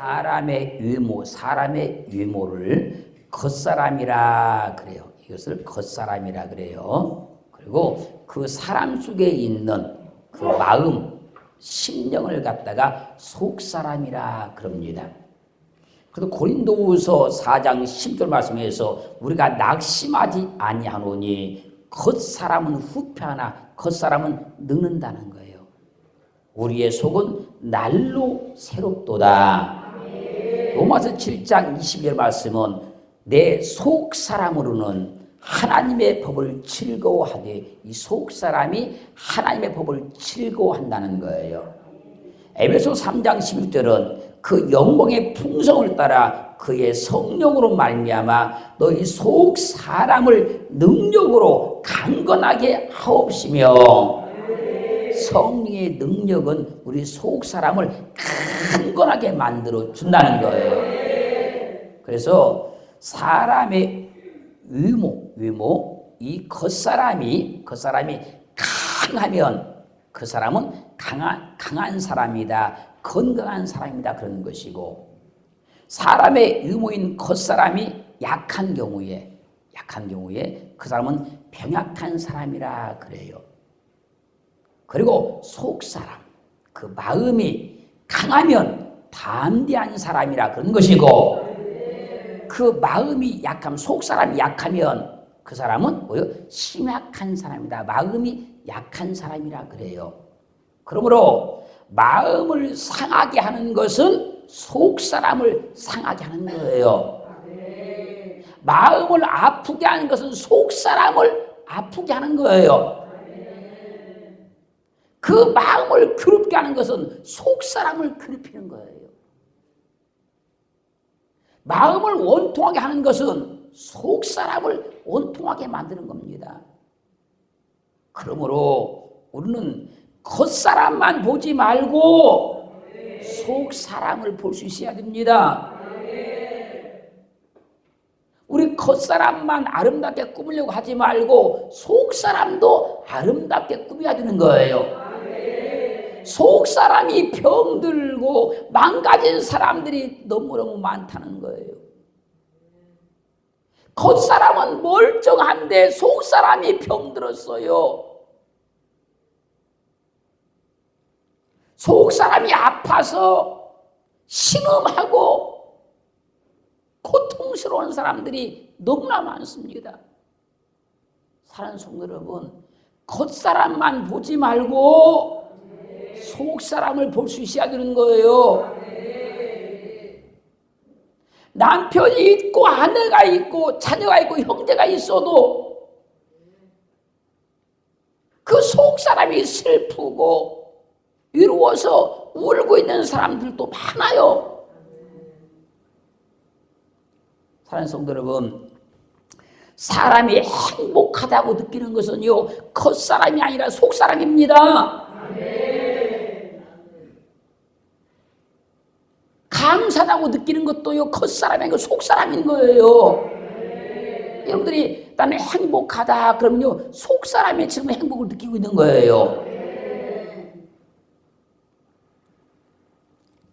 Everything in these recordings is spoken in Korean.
사람의 외모, 사람의 외모를 겉사람이라 그래요. 이것을 겉사람이라 그래요. 그리고 그 사람 속에 있는 그 마음, 심령을 갖다가 속사람이라 그럽니다. 그래서 고린도후서 4장 10절 말씀에서 우리가 낙심하지 아니하노니 겉사람은 후패하나 겉사람은 늙는다는 거예요. 우리의 속은 날로 새롭도다. 로마서 7장 22절 말씀은 내 속사람으로는 하나님의 법을 즐거워하되 이 속사람이 하나님의 법을 즐거워한다는 거예요. 에베소 3장 11절은 그 영광의 풍성을 따라 그의 성령으로 말미암아 너희 속 사람을 능력으로 강건하게 하옵시며 성령의 능력은 우리 속 사람을 강건하게 만들어 준다는 거예요. 그래서 사람의 외모 이 겉사람이 강하면 그 사람은 강한 사람이다. 건강한 사람이다 그런 것이고 사람의 의모인 겉사람이 약한 경우에 그 사람은 병약한 사람이라 그래요. 그리고 속사람 그 마음이 강하면 담대한 사람이라 그런 것이고 그 마음이 약하면 속사람이 약하면 그 사람은 뭐요? 심약한 사람이다. 마음이 약한 사람이라 그래요. 그러므로 마음을 상하게 하는 것은 속사람을 상하게 하는 거예요. 마음을 아프게 하는 것은 속사람을 아프게 하는 거예요. 그 마음을 괴롭게 하는 것은 속사람을 괴롭히는 거예요. 마음을 원통하게 하는 것은 속사람을 원통하게 만드는 겁니다. 그러므로 우리는 겉사람만 보지 말고 속사람을 볼 수 있어야 됩니다. 우리 겉사람만 아름답게 꾸미려고 하지 말고 속사람도 아름답게 꾸며야 되는 거예요. 속사람이 병들고 망가진 사람들이 너무너무 많다는 거예요. 겉사람은 멀쩡한데 속사람이 병들었어요. 속사람이 아파서 신음하고 고통스러운 사람들이 너무나 많습니다. 사랑하는 성도 여러분, 겉사람만 보지 말고 속사람을 볼 수 있어야 되는 거예요. 남편이 있고 아내가 있고 자녀가 있고 형제가 있어도 그 속사람이 슬프고 외로워서 울고 있는 사람들도 많아요. 사랑하는 성도 여러분, 사람이 행복하다고 느끼는 것은요 겉사람이 아니라 속사람입니다. 감사하다고 느끼는 것도요 겉사람이 아니고 속사람인 거예요. 여러분들이 나는 행복하다 그러면요 속사람이 지금 행복을 느끼고 있는 거예요.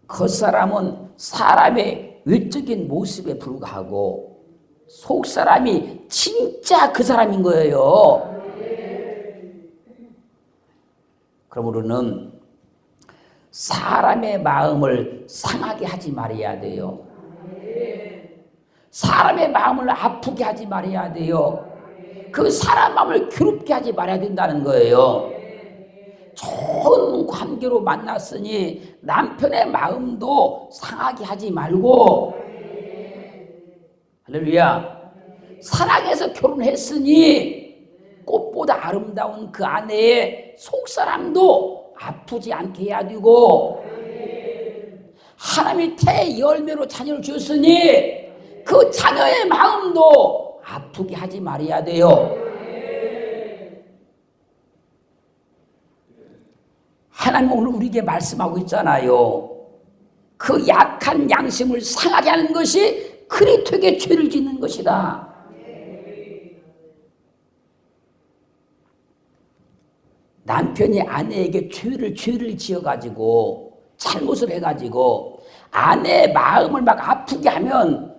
겉사람은 사람의 외적인 모습에 불과하고 속사람이 진짜 그 사람인 거예요. 그러므로는 사람의 마음을 상하게 하지 말아야 돼요. 사람의 마음을 아프게 하지 말아야 돼요. 그 사람 마음을 괴롭게 하지 말아야 된다는 거예요. 좋은 관계로 만났으니 남편의 마음도 상하게 하지 말고 할렐루야 사랑해서 결혼했으니 꽃보다 아름다운 그 아내의 속사람도 아프지 않게 해야 되고 하나님이 태열매로 자녀를 주셨으니 그 자녀의 마음도 아프게 하지 말아야 돼요. 하나님 오늘 우리에게 말씀하고 있잖아요. 그 약한 양심을 상하게 하는 것이 그리스도에게 죄를 짓는 것이다. 남편이 아내에게 죄를 지어가지고 잘못을 해가지고 아내의 마음을 막 아프게 하면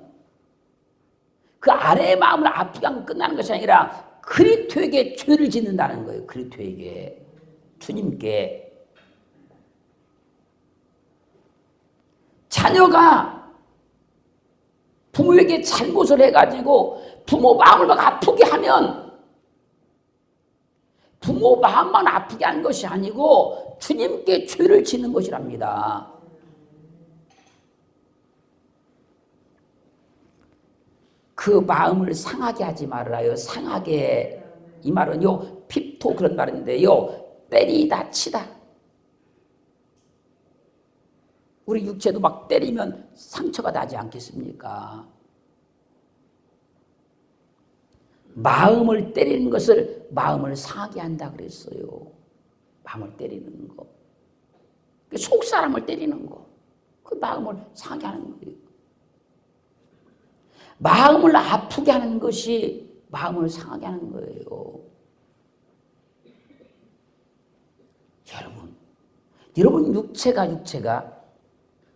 그 아내의 마음을 아프게 하면 끝나는 것이 아니라 그리스도에게 죄를 짓는다는 거예요. 그리스도에게, 주님께. 자녀가 부모에게 잘못을 해가지고 부모 마음을 막 아프게 하면 부모 마음만 아프게 하는 것이 아니고 주님께 죄를 짓는 것이랍니다. 그 마음을 상하게 하지 말아요. 상하게, 이 말은요, 핍토 그런 말인데요, 때리다 치다. 우리 육체도 막 때리면 상처가 나지 않겠습니까? 마음을 때리는 것을 마음을 상하게 한다 그랬어요. 마음을 때리는 거. 속 사람을 때리는 거. 그 마음을 상하게 하는 거예요. 마음을 아프게 하는 것이 마음을 상하게 하는 거예요. 여러분 육체가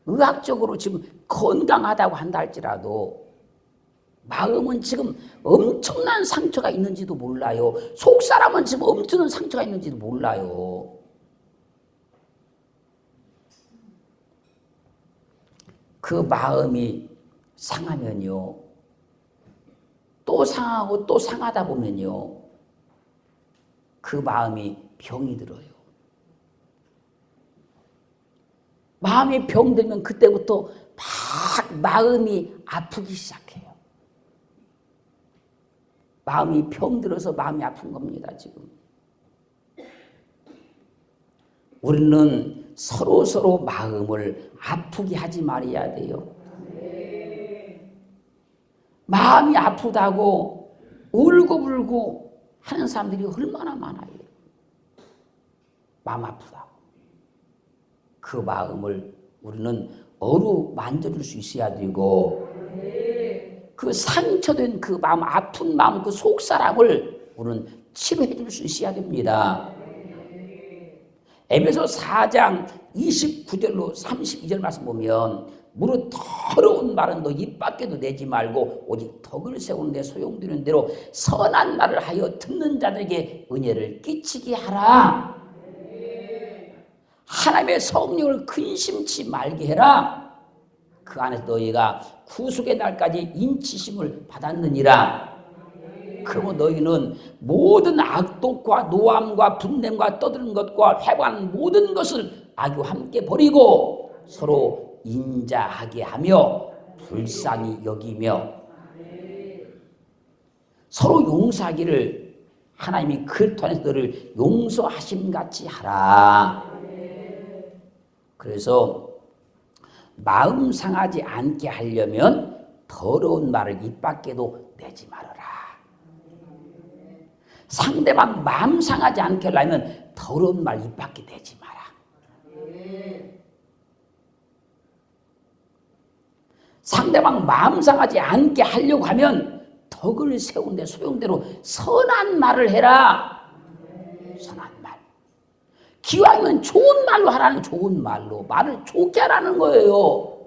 의학적으로 지금 건강하다고 한다 할지라도 마음은 지금 엄청난 상처가 있는지도 몰라요. 속 사람은 지금 엄청난 상처가 있는지도 몰라요. 그 마음이 상하면요, 또 상하고 또 상하다 보면요, 그 마음이 병이 들어요. 마음이 병들면 그때부터 막 마음이 아프기 시작해요. 마음이 병들어서 마음이 아픈 겁니다, 지금. 우리는 서로 마음을 아프게 하지 말아야 돼요. 마음이 아프다고 울고불고 하는 사람들이 얼마나 많아요. 마음 아프다고. 그 마음을 우리는 어루만져줄 수 있어야 되고, 그 상처된 그 마음, 아픈 마음, 그 속사람을 우리는 치료해 줄 수 있어야 됩니다. 에베소 4장 29절로 32절 말씀 보면, 무릇 더러운 말은 너 입 밖에도 내지 말고 오직 덕을 세우는 데 소용되는 대로 선한 말을 하여 듣는 자들에게 은혜를 끼치게 하라. 하나님의 성령을 근심치 말게 해라. 그 안에서 너희가 구속의 날까지 인치심을 받았느니라. 그러면 너희는 모든 악독과 노함과 분냄과 떠드는 것과 회방하는 모든 것을 악과 함께 버리고 서로 인자하게 하며 불쌍히 여기며 서로 용서하기를 하나님이 그리스도 안에서 너를 용서하심같이 하라. 그래서 마음 상하지 않게 하려면 더러운 말을 입 밖에도 내지 말아라. 상대방 마음 상하지 않게 하려면 더러운 말 입 밖에 내지 마라. 상대방 마음 상하지 않게 하려고 하면 덕을 세우는데 소용대로 선한 말을 해라. 선한 말. 기왕이면 좋은 말로 하라는, 좋은 말로 말을 좋게 하라는 거예요.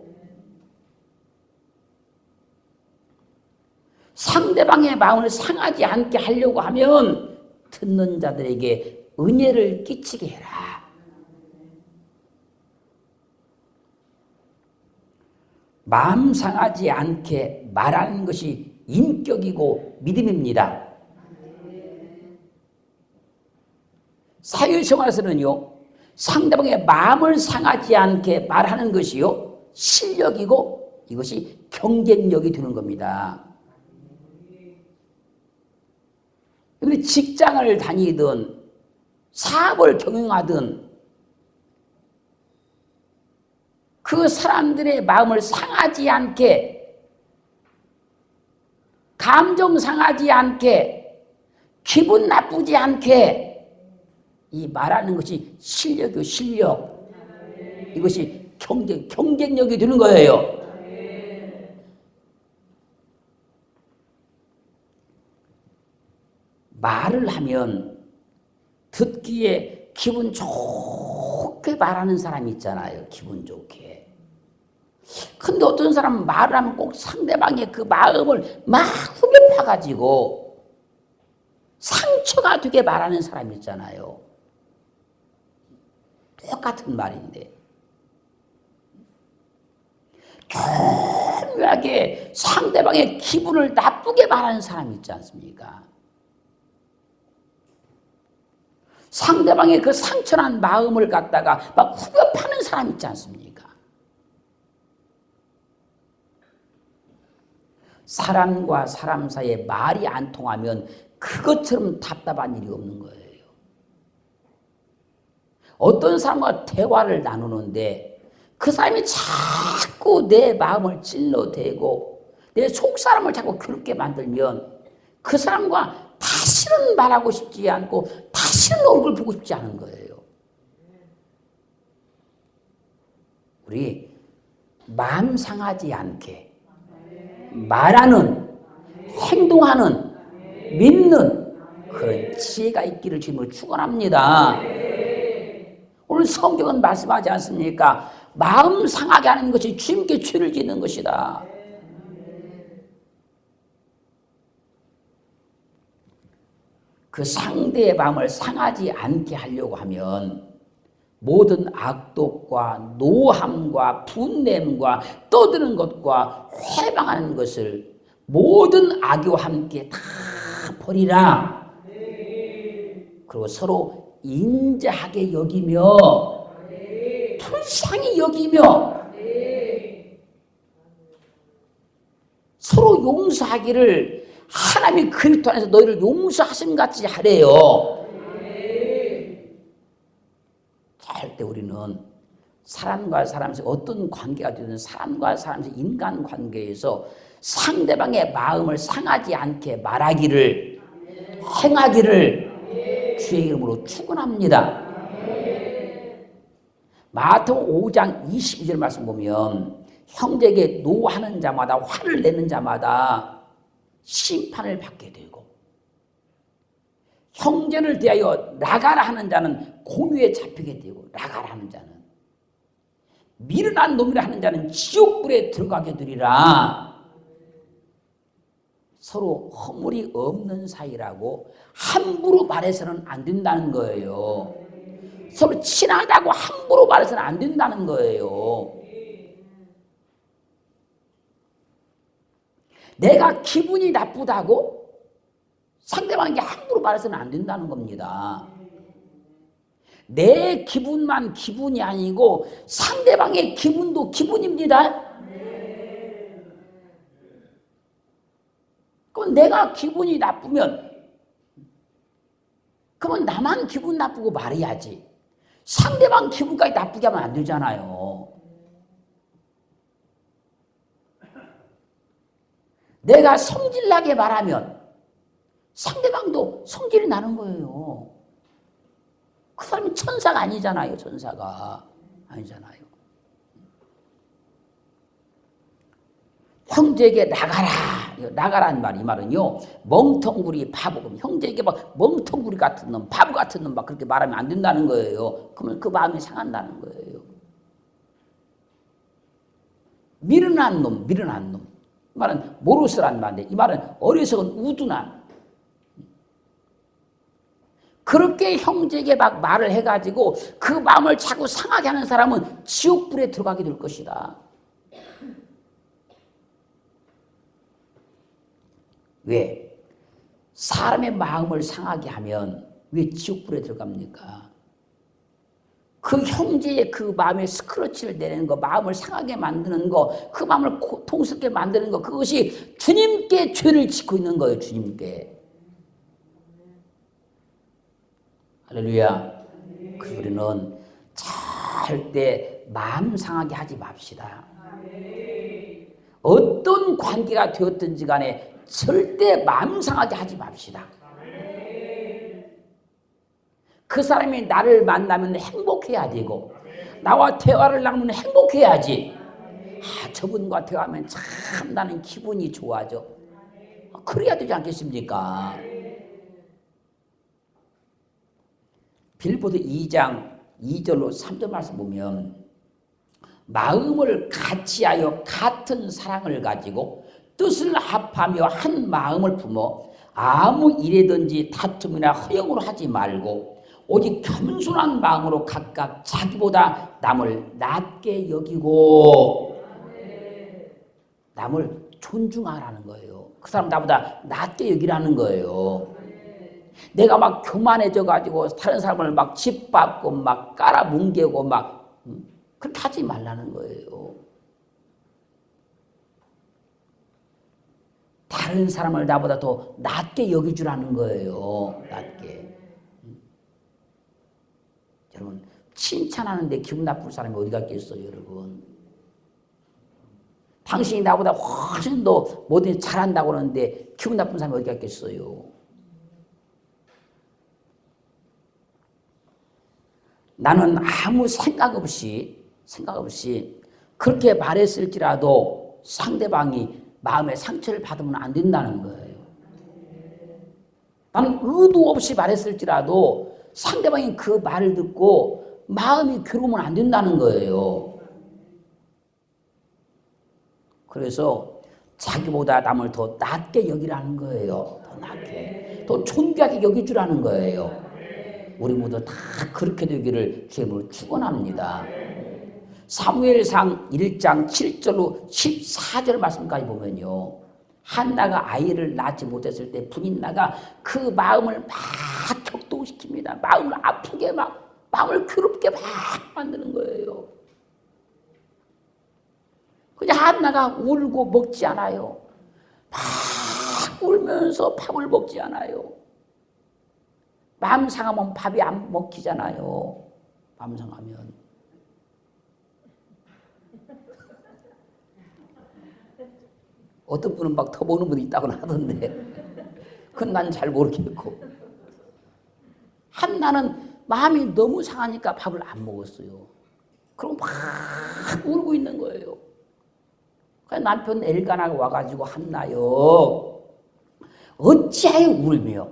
상대방의 마음을 상하지 않게 하려고 하면 듣는 자들에게 은혜를 끼치게 해라. 마음 상하지 않게 말하는 것이 인격이고 믿음입니다. 사회생활에서는요, 상대방의 마음을 상하지 않게 말하는 것이요, 실력이고 이것이 경쟁력이 되는 겁니다. 우리 직장을 다니든 사업을 경영하든 그 사람들의 마음을 상하지 않게, 감정 상하지 않게, 기분 나쁘지 않게 이 말하는 것이 실력이요, 실력. 이것이 경쟁력이 되는 거예요. 말을 하면 듣기에 기분 좋게 좋게 말하는 사람이 있잖아요. 기분 좋게. 근데 어떤 사람은 말을 하면 꼭 상대방의 그 마음을 막 후벼 파가지고 상처가 되게 말하는 사람이 있잖아요. 똑같은 말인데 교묘하게 상대방의 기분을 나쁘게 말하는 사람이 있지 않습니까? 상대방의 그 상처난 마음을 갖다가 막 후벼 파는 사람 있지 않습니까? 사람과 사람 사이에 말이 안 통하면 그것처럼 답답한 일이 없는 거예요. 어떤 사람과 대화를 나누는데 그 사람이 자꾸 내 마음을 찔러대고 내 속사람을 자꾸 괴롭게 만들면 그 사람과 다시는 말하고 싶지 않고 다시는 얼굴 보고 싶지 않은 거예요. 우리 마음 상하지 않게 말하는, 행동하는, 믿는 그런 지혜가 있기를 주님으로 축원합니다. 오늘 성경은 말씀하지 않습니까? 마음 상하게 하는 것이 주님께 죄를 짓는 것이다. 그 상대의 마음을 상하지 않게 하려고 하면 모든 악독과 노함과 분냄과 떠드는 것과 회방하는 것을 모든 악의와 함께 다 버리라. 그리고 서로 인자하게 여기며 불쌍히 여기며 서로 용서하기를 하나님이 그리스도 안에서 너희를 용서하심 같이 하래요. 할 때 우리는 사람과 사람 사이 어떤 관계가 되든 사람과 사람 사이 인간 관계에서 상대방의 마음을 상하지 않게 말하기를 행하기를 주의 이름으로 축원합니다. 마태복음 5장 22절 말씀 보면 형제에게 노하는 자마다 화를 내는 자마다 심판을 받게 되고 형제를 대하여 나가라 하는 자는 공유에 잡히게 되고 나가라 하는 자는 미련한 놈이라 하는 자는 지옥불에 들어가게 되리라. 서로 허물이 없는 사이라고 함부로 말해서는 안 된다는 거예요. 서로 친하다고 함부로 말해서는 안 된다는 거예요. 내가 기분이 나쁘다고 상대방에게 함부로 말해서는 안 된다는 겁니다. 내 기분만 기분이 아니고 상대방의 기분도 기분입니다. 그럼 내가 기분이 나쁘면 그러면 나만 기분 나쁘고 말해야지. 상대방 기분까지 나쁘게 하면 안 되잖아요. 내가 성질나게 말하면 상대방도 성질이 나는 거예요. 그 사람이 천사가 아니잖아요. 천사가 아니잖아요. 형제에게 나가라. 나가라는 말, 이 말은요, 멍텅구리 바보, 형제에게 막 멍텅구리 같은 놈, 바보 같은 놈 막 그렇게 말하면 안 된다는 거예요. 그러면 그 마음이 상한다는 거예요. 미련한 놈, 미련한 놈. 이 말은 모르스란 말인데, 이 말은 어리석은 우둔한. 그렇게 형제에게 막 말을 해가지고 그 마음을 자꾸 상하게 하는 사람은 지옥불에 들어가게 될 것이다. 왜? 사람의 마음을 상하게 하면 왜 지옥불에 들어갑니까? 그 형제의 그 마음에 스크러치를 내는 거, 마음을 상하게 만드는 거, 그 마음을 고통스럽게 만드는 거, 그것이 주님께 죄를 짓고 있는 거예요. 주님께. 할렐루야. 그래서 우리는 절대 마음 상하게 하지 맙시다. 어떤 관계가 되었든지 간에 절대 마음 상하게 하지 맙시다. 그 사람이 나를 만나면 행복해야 되고 나와 대화를 나누면 행복해야지. 저분과 대화하면 참 나는 기분이 좋아져. 그래야 되지 않겠습니까? 빌보드 2장 2절로 3절 말씀 보면 마음을 같이하여 같은 사랑을 가지고 뜻을 합하며 한 마음을 품어 아무 일이든지 다툼이나 허영으로 하지 말고 오직 겸손한 마음으로 각각 자기보다 남을 낮게 여기고 남을 존중하라는 거예요. 그 사람 나보다 낮게 여기라는 거예요. 내가 막 교만해져 가지고 다른 사람을 막 짓밟고 막 깔아뭉개고 막 그렇게 하지 말라는 거예요. 다른 사람을 나보다 더 낮게 여기주라는 거예요. 낮게. 여러분 칭찬하는데 기분 나쁠 사람이 어디 갔겠어요, 여러분? 당신이 나보다 훨씬 더 뭐든 잘한다고 하는데 기분 나쁜 사람이 어디 갔겠어요? 나는 아무 생각 없이 그렇게 말했을지라도 상대방이 마음의 상처를 받으면 안 된다는 거예요. 나는 의도 없이 말했을지라도 상대방이 그 말을 듣고 마음이 괴로우면 안 된다는 거예요. 그래서 자기보다 남을 더 낮게 여기라는 거예요. 더 낮게. 더 존귀하게 여기주라는 거예요. 우리 모두 다 그렇게 되기를 주님으로 축원합니다. 사무엘상 1장 7절로 14절 말씀까지 보면요. 한나가 아이를 낳지 못했을 때 분인나가 그 마음을 막 격동시킵니다. 마음을 아프게 마음을 괴롭게 막 만드는 거예요. 그냥 한나가 울고 먹지 않아요. 막 울면서 밥을 먹지 않아요. 마음 상하면 밥이 안 먹히잖아요. 마음 상하면. 어떤 분은 막 더 먹는 분이 있다고 하던데 그건 난 잘 모르겠고. 한나는 마음이 너무 상하니까 밥을 안 먹었어요. 그럼 막 울고 있는 거예요. 남편 엘가나가 와가지고 한나여 어찌하여 울며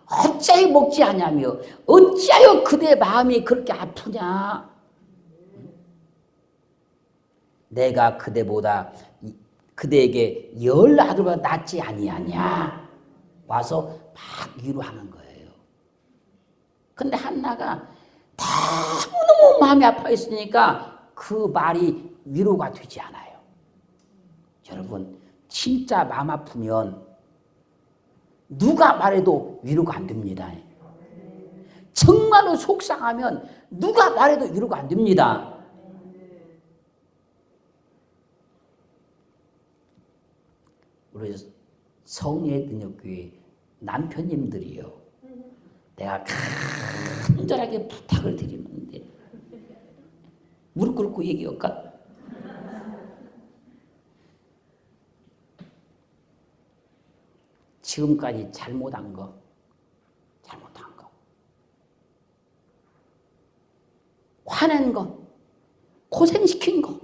어찌하여 먹지 않냐며 어찌하여 그대 마음이 그렇게 아프냐. 내가 그대보다 그대에게 10아들보다 낫지 아니하냐. 와서 막 위로하는 거예요. 근데 한나가 너무너무 마음이 아파있으니까 그 말이 위로가 되지 않아요. 여러분 진짜 마음 아프면 누가 말해도 위로가 안 됩니다. 정말로 속상하면 누가 말해도 위로가 안 됩니다. 우리 성례 능력교회 남편님들이요. 내가 간절하게 부탁을 드리는데 무릎 꿇고 얘기할까? 지금까지 잘못한 거, 화낸 거, 고생시킨 거,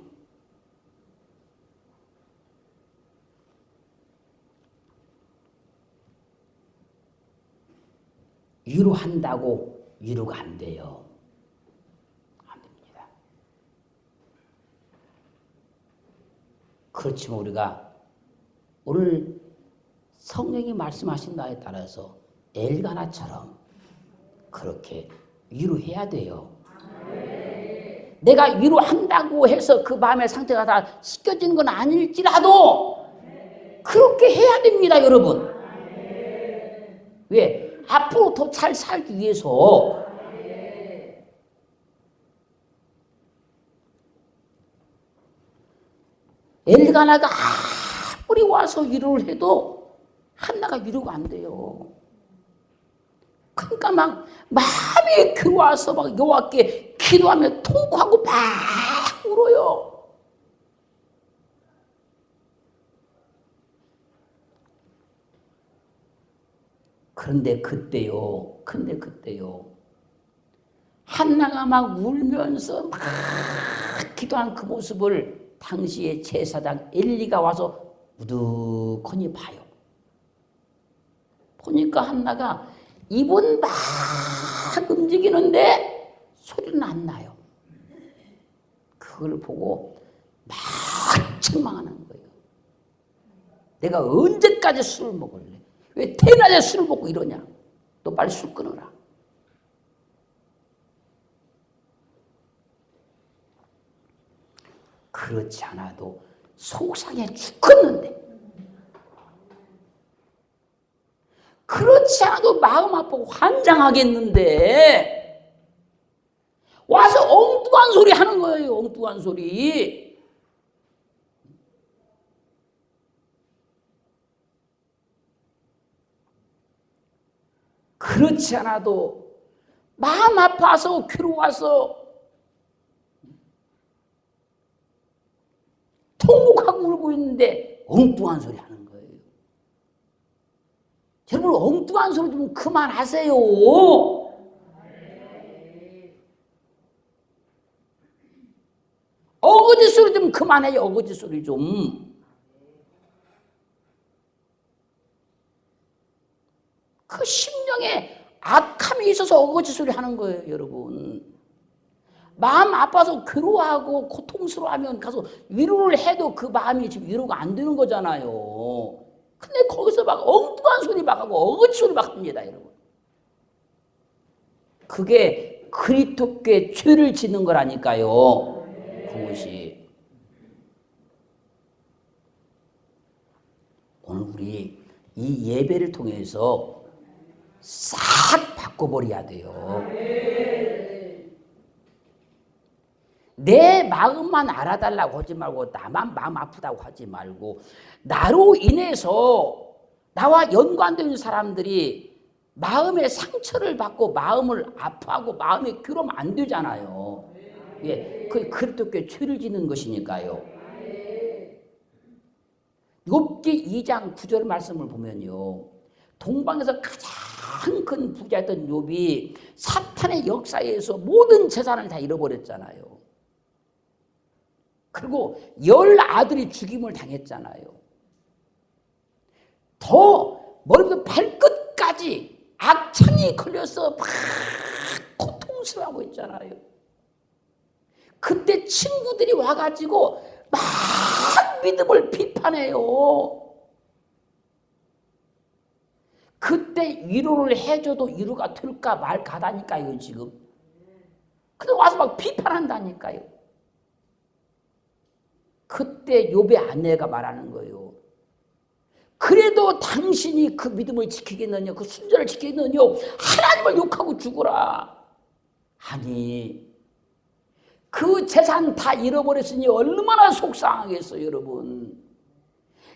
위로한다고 위로가 안 돼요. 안 됩니다. 그렇지만 우리가 오늘 성령이 말씀하신 바에 따라서 엘가나처럼 그렇게 위로해야 돼요. 내가 위로한다고 해서 그 마음의 상태가 다 씻겨지는 건 아닐지라도 그렇게 해야 됩니다, 여러분. 왜? 앞으로 더 잘 살기 위해서. 엘가나가 아무리 와서 위로를 해도 한나가 위로가 안 돼요. 그러니까 막 마음이 괴로워서 막 여호와께 기도하며 통곡하고 막 울어요. 그런데 그때요. 한나가 막 울면서 막 기도한 그 모습을 당시에 제사장 엘리가 와서 우두커니 봐요. 보니까 한나가 입은 막 움직이는데 소리는 안 나요. 그걸 보고 막 책망하는 거예요. 내가 언제까지 술을 먹을래? 왜 대낮에 술을 먹고 이러냐? 너 빨리 술 끊어라. 그렇지 않아도 속상해 죽겠는데, 그렇지 않아도 마음 아프고 환장하겠는데 와서 엉뚱한 소리 하는 거예요. 엉뚱한 소리. 그렇지 않아도 마음 아파서 괴로워서 통곡하고 울고 있는데 엉뚱한 소리 하는 거예요. 여러분, 엉뚱한 소리 좀 그만하세요. 어거지 소리 좀 그만해요. 어거지 소리 좀. 그 심령에 악함이 있어서 어거지 소리 하는 거예요, 여러분. 마음 아파서 괴로워하고 고통스러워하면 가서 위로를 해도 그 마음이 지금 위로가 안 되는 거잖아요. 근데 거기서 막 엉뚱한 소리 막 하고 어거지 소리 막 합니다, 여러분. 그게 그리스도께 죄를 짓는 거라니까요. 그것이. 오늘 우리 이 예배를 통해서 싹 바꿔버려야 돼요. 내 마음만 알아달라고 하지 말고, 나만 마음 아프다고 하지 말고, 나로 인해서 나와 연관된 사람들이 마음의 상처를 받고 마음을 아파하고 마음이 괴로우면 안 되잖아요. 예, 그 그리스도께 죄를 짓는 것이니까요. 욥기 2장 9절 말씀을 보면요, 동방에서 가장 큰 부자였던 욥이 사탄의 역사에서 모든 재산을 다 잃어버렸잖아요. 그리고 10아들이 죽임을 당했잖아요. 더 머리부터 발끝까지 악창이 걸려서 막 고통스러워하고 있잖아요. 그때 친구들이 와가지고 막 믿음을 비판해요. 그때 위로를 해줘도 위로가 될까 말까다니까요, 지금. 근데 와서 막 비판한다니까요. 그때 욥의 아내가 말하는 거예요. 그래도 당신이 그 믿음을 지키겠느냐, 그 순전을 지키겠느냐, 하나님을 욕하고 죽어라. 아니, 그 재산 다 잃어버렸으니 얼마나 속상하겠어요, 여러분.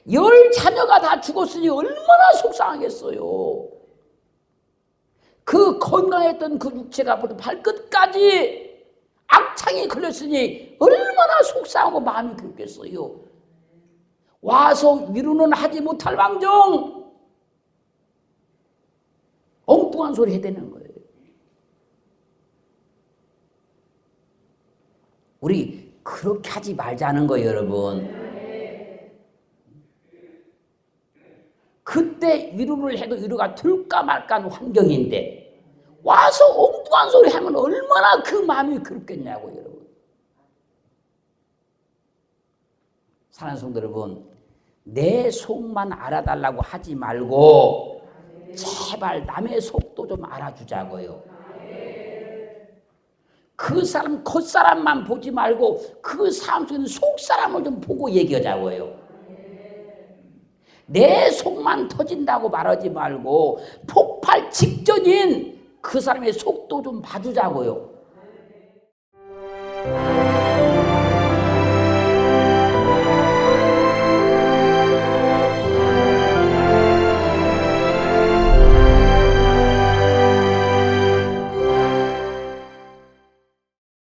10자녀가 다 죽었으니 얼마나 속상하겠어요. 그 건강했던 그 육체가 발끝까지 악창이 걸렸으니 얼마나 속상하고 마음이 그렇겠어요. 와서 위로는 하지 못할 왕정 엉뚱한 소리 해야 되는 거예요. 우리 그렇게 하지 말자는 거예요, 여러분. 그때 위로를 해도 위로가 될까 말까 하는 환경인데 와서 엉뚱한 소리 하면 얼마나 그 마음이 그렇겠냐고, 여러분. 사랑하는 성도 여러분, 내 속만 알아달라고 하지 말고 제발 남의 속도 좀 알아주자고요. 그 사람 겉사람만 보지 말고 그 사람 속에 있는 속사람을 좀 보고 얘기하자고요. 내 속만 터진다고 말하지 말고 폭발 직전인 그 사람의 속도 좀 봐주자고요.